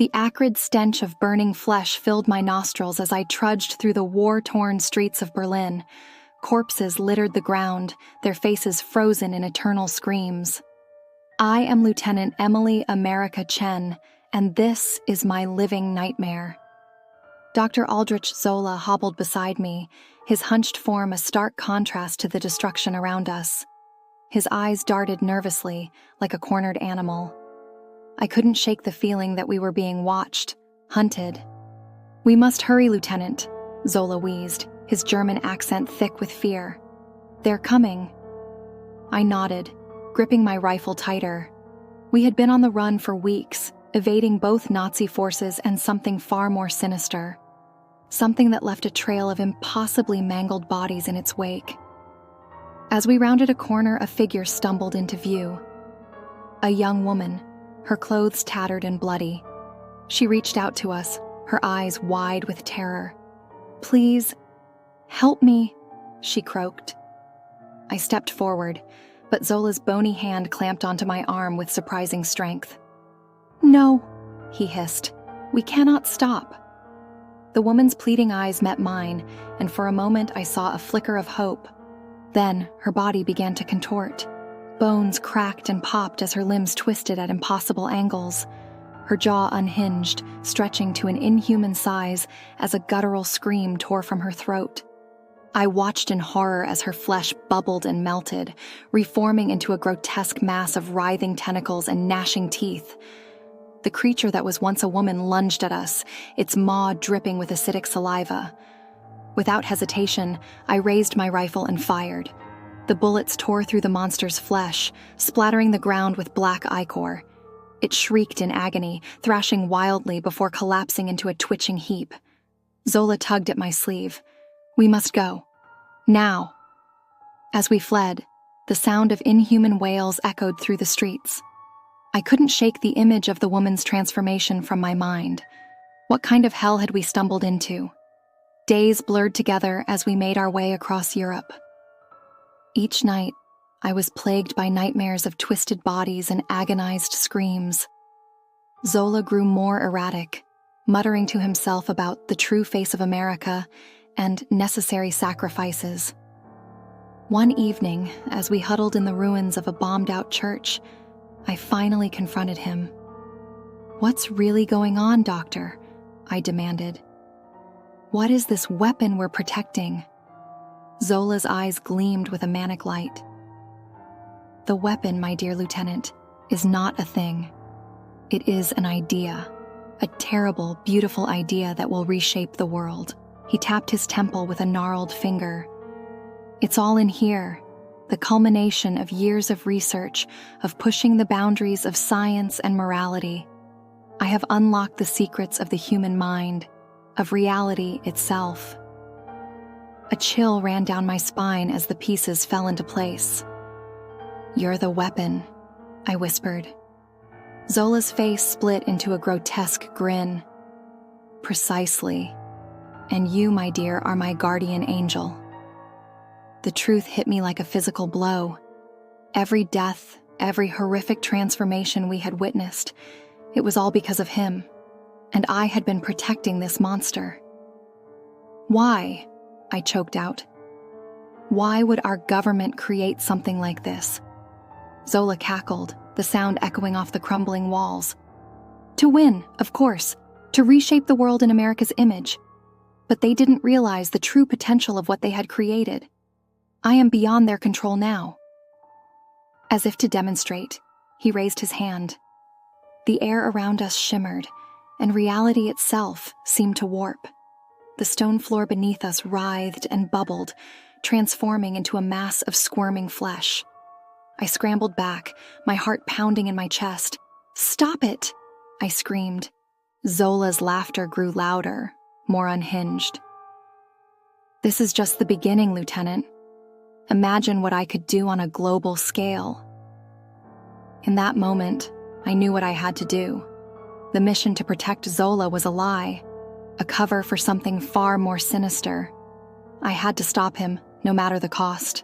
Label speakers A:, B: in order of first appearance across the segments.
A: The acrid stench of burning flesh filled my nostrils as I trudged through the war-torn streets of Berlin. Corpses littered the ground, their faces frozen in eternal screams. I am Lieutenant Emily America Chen, and this is my living nightmare. Dr. Aldrich Zola hobbled beside me, his hunched form a stark contrast to the destruction around us. His eyes darted nervously, like a cornered animal. I couldn't shake the feeling that we were being watched, hunted. "We must hurry, Lieutenant," Zola wheezed, his German accent thick with fear. "They're coming." I nodded, gripping my rifle tighter. We had been on the run for weeks, evading both Nazi forces and something far more sinister. Something that left a trail of impossibly mangled bodies in its wake. As we rounded a corner, a figure stumbled into view. A young woman, her clothes tattered and bloody. She reached out to us, her eyes wide with terror. "Please, help me," she croaked. I stepped forward, but Zola's bony hand clamped onto my arm with surprising strength. "No," he hissed. "We cannot stop." The woman's pleading eyes met mine, and for a moment I saw a flicker of hope. Then her body began to contort. Bones cracked and popped as her limbs twisted at impossible angles. Her jaw unhinged, stretching to an inhuman size as a guttural scream tore from her throat. I watched in horror as her flesh bubbled and melted, reforming into a grotesque mass of writhing tentacles and gnashing teeth. The creature that was once a woman lunged at us, its maw dripping with acidic saliva. Without hesitation, I raised my rifle and fired. The bullets tore through the monster's flesh, splattering the ground with black ichor. It shrieked in agony, thrashing wildly before collapsing into a twitching heap. Zola tugged at my sleeve. "We must go. Now." As we fled, the sound of inhuman wails echoed through the streets. I couldn't shake the image of the woman's transformation from my mind. What kind of hell had we stumbled into? Days blurred together as we made our way across Europe. Each night, I was plagued by nightmares of twisted bodies and agonized screams. Zola grew more erratic, muttering to himself about the true face of America and necessary sacrifices. One evening, as we huddled in the ruins of a bombed-out church, I finally confronted him. "What's really going on, Doctor?" I demanded. "What is this weapon we're protecting?" Zola's eyes gleamed with a manic light. "The weapon, my dear Lieutenant, is not a thing. It is an idea, a terrible, beautiful idea that will reshape the world." He tapped his temple with a gnarled finger. "It's all in here, the culmination of years of research, of pushing the boundaries of science and morality. I have unlocked the secrets of the human mind, of reality itself." A chill ran down my spine as the pieces fell into place. "You're the weapon," I whispered. Zola's face split into a grotesque grin. "Precisely. And you, my dear, are my guardian angel." The truth hit me like a physical blow. Every death, every horrific transformation we had witnessed, it was all because of him, and I had been protecting this monster. "Why?" I choked out. "Why would our government create something like this?" Zola cackled, the sound echoing off the crumbling walls. "To win, of course, to reshape the world in America's image. But they didn't realize the true potential of what they had created. I am beyond their control now." As if to demonstrate, he raised his hand. The air around us shimmered, and reality itself seemed to warp. The stone floor beneath us writhed and bubbled, transforming into a mass of squirming flesh. I scrambled back, my heart pounding in my chest. "Stop it!" I screamed. Zola's laughter grew louder, more unhinged. "This is just the beginning, Lieutenant. Imagine what I could do on a global scale." In that moment, I knew what I had to do. The mission to protect Zola was a lie, a cover for something far more sinister. I had to stop him, no matter the cost.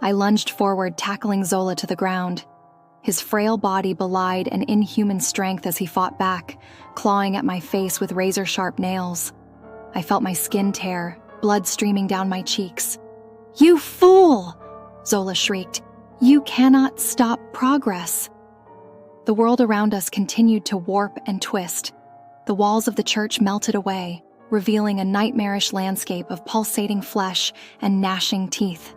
A: I lunged forward, tackling Zola to the ground. His frail body belied an inhuman strength as he fought back, clawing at my face with razor-sharp nails. I felt my skin tear, blood streaming down my cheeks. "You fool!" Zola shrieked. "You cannot stop progress." The world around us continued to warp and twist. The walls of the church melted away, revealing a nightmarish landscape of pulsating flesh and gnashing teeth.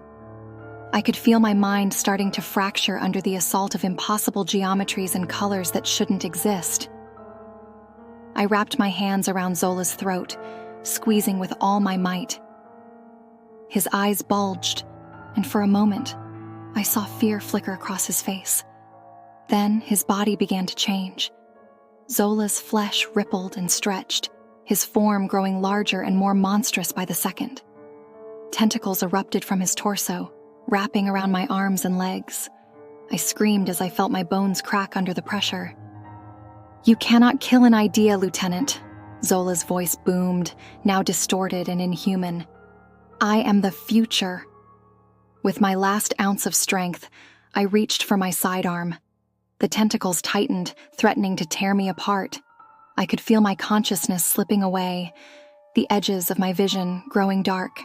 A: I could feel my mind starting to fracture under the assault of impossible geometries and colors that shouldn't exist. I wrapped my hands around Zola's throat, squeezing with all my might. His eyes bulged, and for a moment, I saw fear flicker across his face. Then his body began to change. Zola's flesh rippled and stretched, his form growing larger and more monstrous by the second. Tentacles erupted from his torso, wrapping around my arms and legs. I screamed as I felt my bones crack under the pressure. "You cannot kill an idea, Lieutenant," Zola's voice boomed, now distorted and inhuman. "I am the future." With my last ounce of strength, I reached for my sidearm. The tentacles tightened, threatening to tear me apart. I could feel my consciousness slipping away, the edges of my vision growing dark.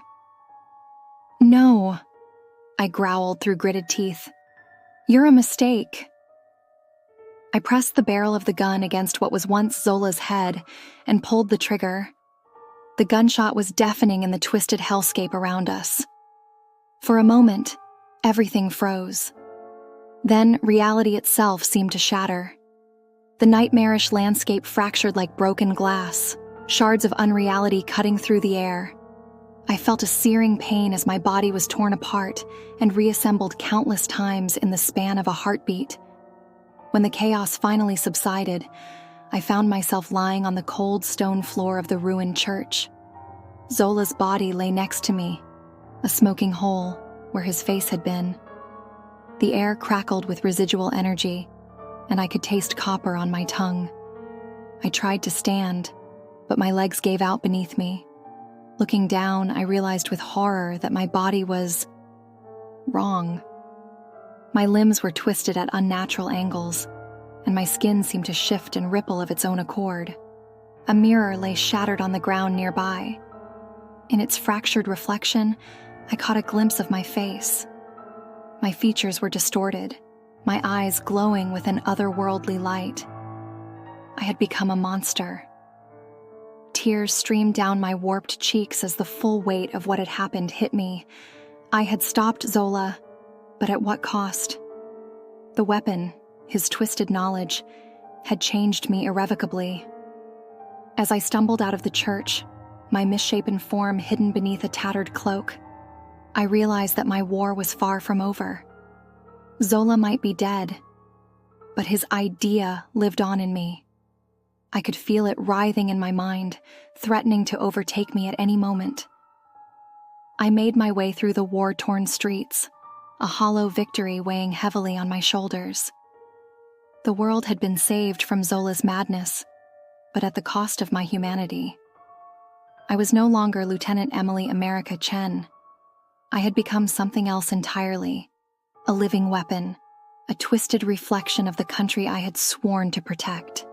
A: "No," I growled through gritted teeth. "You're a mistake." I pressed the barrel of the gun against what was once Zola's head and pulled the trigger. The gunshot was deafening in the twisted hellscape around us. For a moment, everything froze. Then reality itself seemed to shatter. The nightmarish landscape fractured like broken glass, shards of unreality cutting through the air. I felt a searing pain as my body was torn apart and reassembled countless times in the span of a heartbeat. When the chaos finally subsided, I found myself lying on the cold stone floor of the ruined church. Zola's body lay next to me, a smoking hole where his face had been. The air crackled with residual energy, and I could taste copper on my tongue. I tried to stand, but my legs gave out beneath me. Looking down, I realized with horror that my body was wrong. My limbs were twisted at unnatural angles, and my skin seemed to shift and ripple of its own accord. A mirror lay shattered on the ground nearby. In its fractured reflection, I caught a glimpse of my face. My features were distorted, my eyes glowing with an otherworldly light. I had become a monster. Tears streamed down my warped cheeks as the full weight of what had happened hit me. I had stopped Zola, but at what cost? The weapon, his twisted knowledge, had changed me irrevocably. As I stumbled out of the church, my misshapen form hidden beneath a tattered cloak, I realized that my war was far from over. Zola might be dead, but his idea lived on in me. I could feel it writhing in my mind, threatening to overtake me at any moment. I made my way through the war-torn streets, a hollow victory weighing heavily on my shoulders. The world had been saved from Zola's madness, but at the cost of my humanity. I was no longer Lieutenant Emily America Chen. I had become something else entirely, a living weapon, a twisted reflection of the country I had sworn to protect.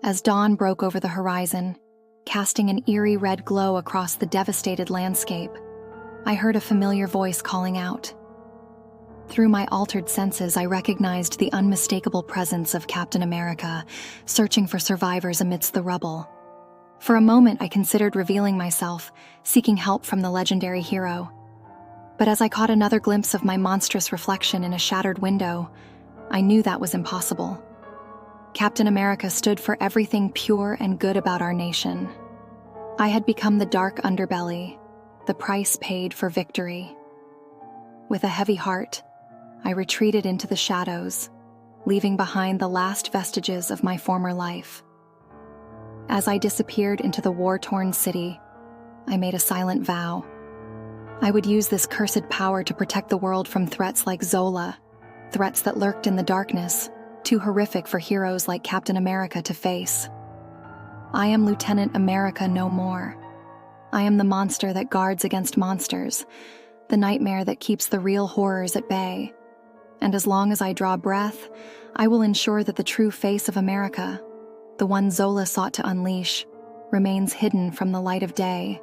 A: As dawn broke over the horizon, casting an eerie red glow across the devastated landscape, I heard a familiar voice calling out. Through my altered senses, I recognized the unmistakable presence of Captain America, searching for survivors amidst the rubble. For a moment, I considered revealing myself, seeking help from the legendary hero. But as I caught another glimpse of my monstrous reflection in a shattered window, I knew that was impossible. Captain America stood for everything pure and good about our nation. I had become the dark underbelly, the price paid for victory. With a heavy heart, I retreated into the shadows, leaving behind the last vestiges of my former life. As I disappeared into the war-torn city, I made a silent vow. I would use this cursed power to protect the world from threats like Zola, threats that lurked in the darkness, too horrific for heroes like Captain America to face. I am Lieutenant America no more. I am the monster that guards against monsters, the nightmare that keeps the real horrors at bay. and as long as I draw breath, I will ensure that the true face of America, the one Zola sought to unleash, remains hidden from the light of day.